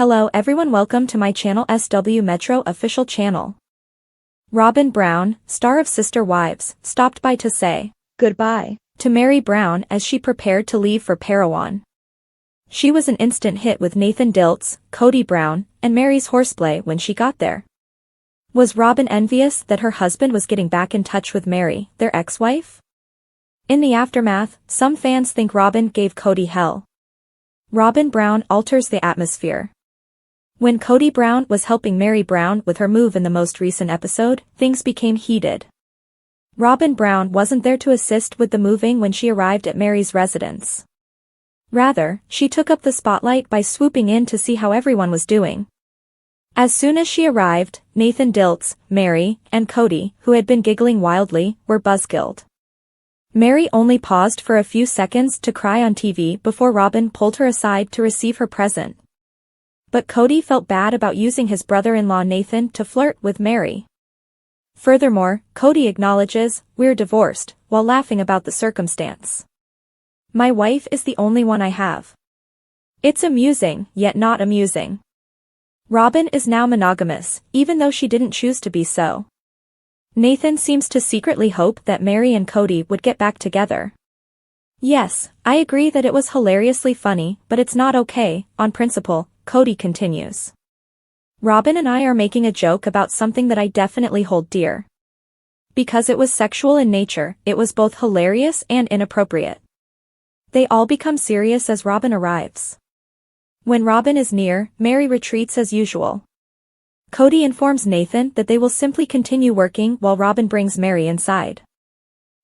Hello everyone, welcome to my channel SW Metro official channel. Robyn Brown, star of Sister Wives, stopped by to say goodbye to Meri Brown as she prepared to leave for Parowan. She was an instant hit with Nathan Dilts, KODY Brown, and Meri's horseplay when she got there. Was Robyn envious that her husband was getting back in touch with Meri, their ex-wife? In the aftermath, some fans think Robyn gave KODY hell. Robyn Brown alters the atmosphere. When KODY Brown was helping Meri Brown with her move in the most recent episode, things became heated. Robyn Brown wasn't there to assist with the moving when she arrived at Meri's residence. Rather, she took up the spotlight by swooping in to see how everyone was doing. As soon as she arrived, Nathan Dilts, Meri, and KODY, who had been giggling wildly, were buzzkilled. Meri only paused for a few seconds to cry on TV before Robyn pulled her aside to receive her present. But KODY felt bad about using his brother-in-law Nathan to flirt with Meri. Furthermore, KODY acknowledges, "We're divorced," while laughing about the circumstance. "My wife is the only one I have." It's amusing, yet not amusing. Robyn is now monogamous, even though she didn't choose to be so. Nathan seems to secretly hope that Meri and KODY would get back together. Yes, I agree that it was hilariously funny, but it's not okay, on principle, KODY continues. Robyn and I are making a joke about something that I definitely hold dear. Because it was sexual in nature, it was both hilarious and inappropriate. They all become serious as Robyn arrives. When Robyn is near, Meri retreats as usual. KODY informs Nathan that they will simply continue working while Robyn brings Meri inside.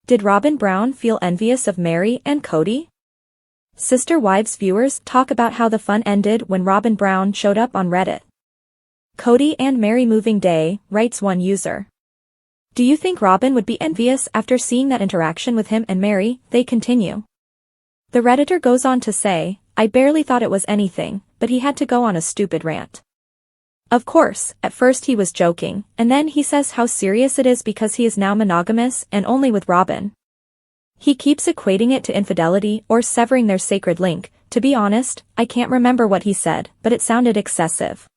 Did Robyn Brown feel envious of Meri and KODY? Sister Wives viewers talk about how the fun ended when Robyn Brown showed up on Reddit. KODY and Meri moving day, writes one user. Do you think Robyn would be envious after seeing that interaction with him and Meri? They continue. The Redditor goes on to say, I barely thought it was anything, but he had to go on a stupid rant. Of course, at first he was joking, and then he says how serious it is because he is now monogamous and only with Robyn. He keeps equating it to infidelity or severing their sacred link. To be honest, I can't remember what he said, but it sounded excessive.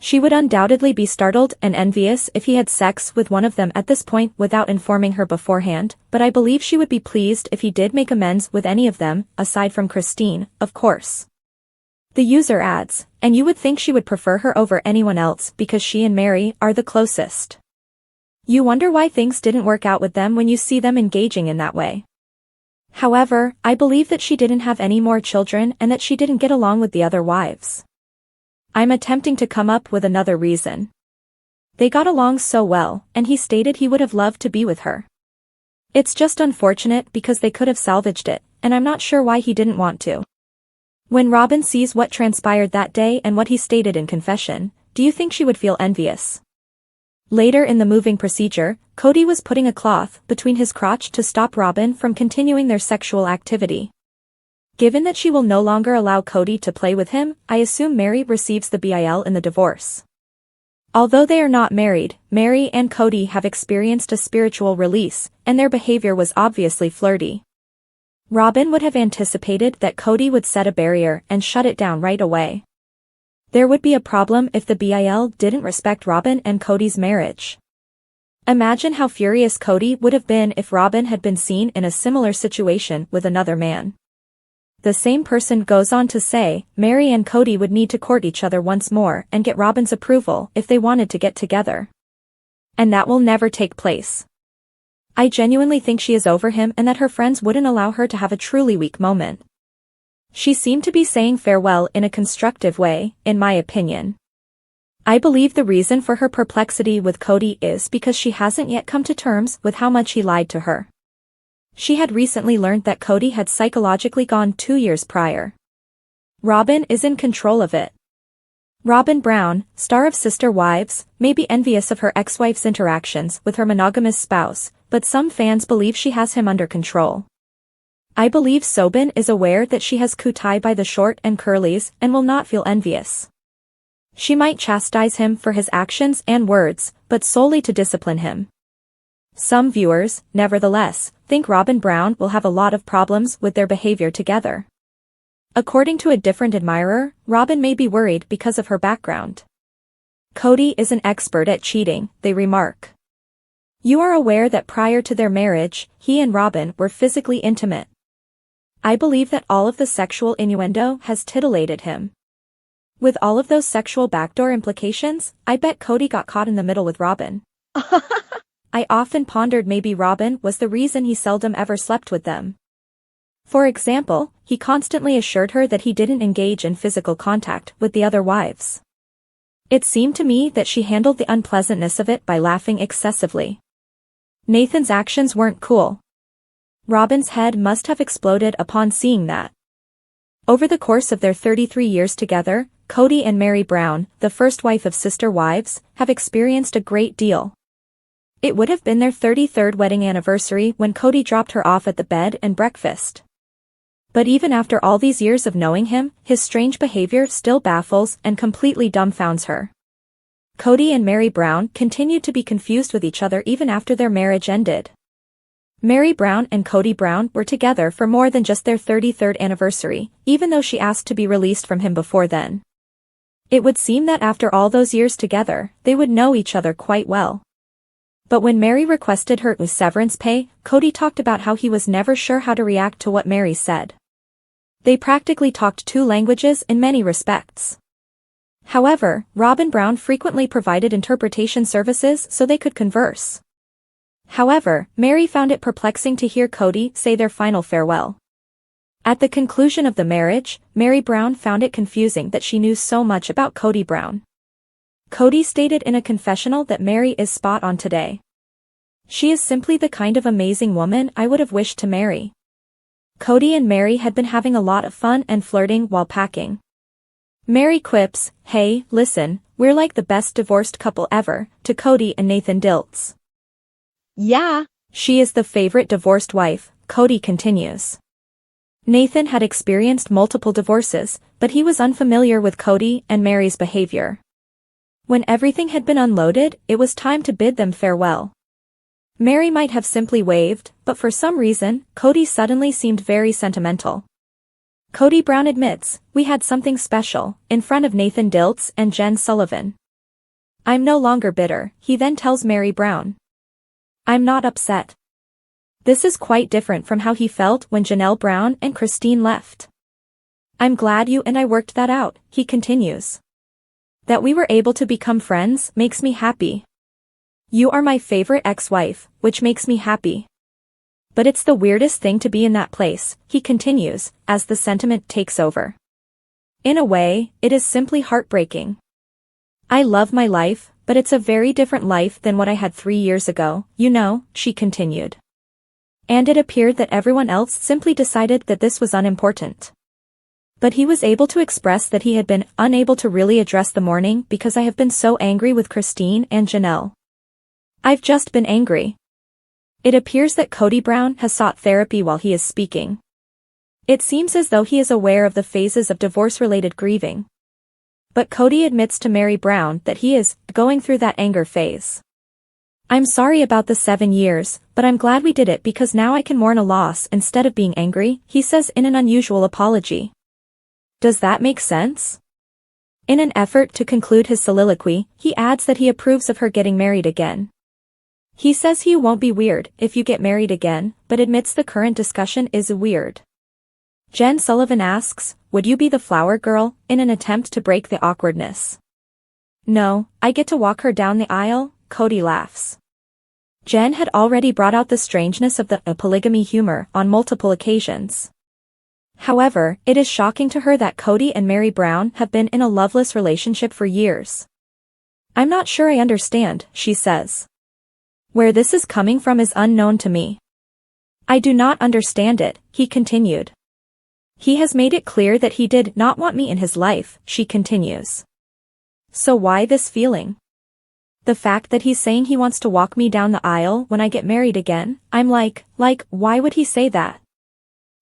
She would undoubtedly be startled and envious if he had sex with one of them at this point without informing her beforehand, but I believe she would be pleased if he did make amends with any of them, aside from Christine, of course. The user adds, and you would think she would prefer her over anyone else because she and Meri are the closest. You wonder why things didn't work out with them when you see them engaging in that way. However, I believe that she didn't have any more children and that she didn't get along with the other wives. I'm attempting to come up with another reason. They got along so well, and he stated he would have loved to be with her. It's just unfortunate because they could have salvaged it, and I'm not sure why he didn't want to. When Robyn sees what transpired that day and what he stated in confession, do you think she would feel envious? Later in the moving procedure, KODY was putting a cloth between his crotch to stop Robyn from continuing their sexual activity. Given that she will no longer allow KODY to play with him, I assume Meri receives the BIL in the divorce. Although they are not married, Meri and KODY have experienced a spiritual release, and their behavior was obviously flirty. Robyn would have anticipated that KODY would set a barrier and shut it down right away. There would be a problem if the BIL didn't respect Robyn and KODY's marriage. Imagine how furious KODY would have been if Robyn had been seen in a similar situation with another man. The same person goes on to say, Meri and KODY would need to court each other once more and get Robyn's approval if they wanted to get together. And that will never take place. I genuinely think she is over him and that her friends wouldn't allow her to have a truly weak moment. She seemed to be saying farewell in a constructive way, in my opinion. I believe the reason for her perplexity with KODY is because she hasn't yet come to terms with how much he lied to her. She had recently learned that KODY had psychologically gone 2 years prior. Robyn is in control of it. Robyn Brown, star of Sister Wives, may be envious of her ex-wife's interactions with her monogamous spouse, but some fans believe she has him under control. I believe Sobin is aware that she has KODY by the short and curlies and will not feel envious. She might chastise him for his actions and words, but solely to discipline him. Some viewers, nevertheless, think Robyn Brown will have a lot of problems with their behavior together. According to a different admirer, Robyn may be worried because of her background. KODY is an expert at cheating, they remark. You are aware that prior to their marriage, he and Robyn were physically intimate. I believe that all of the sexual innuendo has titillated him. With all of those sexual backdoor implications, I bet KODY got caught in the middle with Robyn. I often pondered maybe Robyn was the reason he seldom ever slept with them. For example, he constantly assured her that he didn't engage in physical contact with the other wives. It seemed to me that she handled the unpleasantness of it by laughing excessively. Nathan's actions weren't cool. Robyn's head must have exploded upon seeing that. Over the course of their 33 years together, KODY and Meri Brown, the first wife of Sister Wives, have experienced a great deal. It would have been their 33rd wedding anniversary when KODY dropped her off at the bed and breakfast. But even after all these years of knowing him, his strange behavior still baffles and completely dumbfounds her. KODY and Meri Brown continued to be confused with each other even after their marriage ended. Meri Brown and KODY Brown were together for more than just their 33rd anniversary, even though she asked to be released from him before then. It would seem that after all those years together, they would know each other quite well. But when Meri requested her severance pay, KODY talked about how he was never sure how to react to what Meri said. They practically talked two languages in many respects. However, Robyn Brown frequently provided interpretation services so they could converse. However, Meri found it perplexing to hear KODY say their final farewell. At the conclusion of the marriage, Meri Brown found it confusing that she knew so much about KODY Brown. KODY stated in a confessional that Meri is spot on today. She is simply the kind of amazing woman I would have wished to marry. KODY and Meri had been having a lot of fun and flirting while packing. Meri quips, "Hey, listen, we're like the best divorced couple ever," to KODY and Nathan Dilts. Yeah. She is the favorite divorced wife, KODY continues. Nathan had experienced multiple divorces, but he was unfamiliar with KODY and Meri's behavior. When everything had been unloaded, it was time to bid them farewell. Meri might have simply waved, but for some reason, KODY suddenly seemed very sentimental. KODY Brown admits, "We had something special," in front of Nathan Dilts and Jen Sullivan. "I'm no longer bitter," he then tells Meri Brown. "I'm not upset." This is quite different from how he felt when Janelle Brown and Christine left. "I'm glad you and I worked that out," he continues. "That we were able to become friends makes me happy. You are my favorite ex-wife, which makes me happy. But it's the weirdest thing to be in that place," he continues, as the sentiment takes over. "In a way, it is simply heartbreaking. I love my life, but it's a very different life than what I had 3 years ago, you know," she continued. And it appeared that everyone else simply decided that this was unimportant. But he was able to express that he had been unable to really address the mourning because I have been so angry with Christine and Janelle. I've just been angry. It appears that KODY Brown has sought therapy while he is speaking. It seems as though he is aware of the phases of divorce-related grieving. But KODY admits to Meri Brown that he is going through that anger phase. "I'm sorry about the 7 years, but I'm glad we did it because now I can mourn a loss instead of being angry," he says in an unusual apology. Does that make sense? In an effort to conclude his soliloquy, he adds that he approves of her getting married again. He says he won't be weird if you get married again, but admits the current discussion is weird. Jen Sullivan asks, "Would you be the flower girl?" in an attempt to break the awkwardness. "No, I get to walk her down the aisle," KODY laughs. Jen had already brought out the strangeness of the polygamy humor on multiple occasions. However, it is shocking to her that KODY and Meri Brown have been in a loveless relationship for years. "I'm not sure I understand," she says. "Where this is coming from is unknown to me." "I do not understand it," he continued. "He has made it clear that he did not want me in his life," she continues. "So why this feeling? The fact that he's saying he wants to walk me down the aisle when I get married again, I'm like, why would he say that?"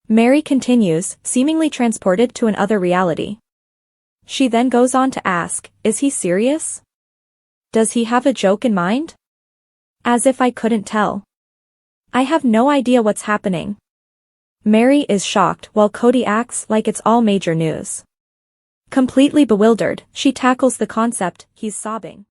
Meri continues, seemingly transported to another reality. She then goes on to ask, "Is he serious? Does he have a joke in mind?" As if I couldn't tell. I have no idea what's happening. Mary is shocked while KODY acts like it's all major news. Completely bewildered, she tackles the concept, he's sobbing.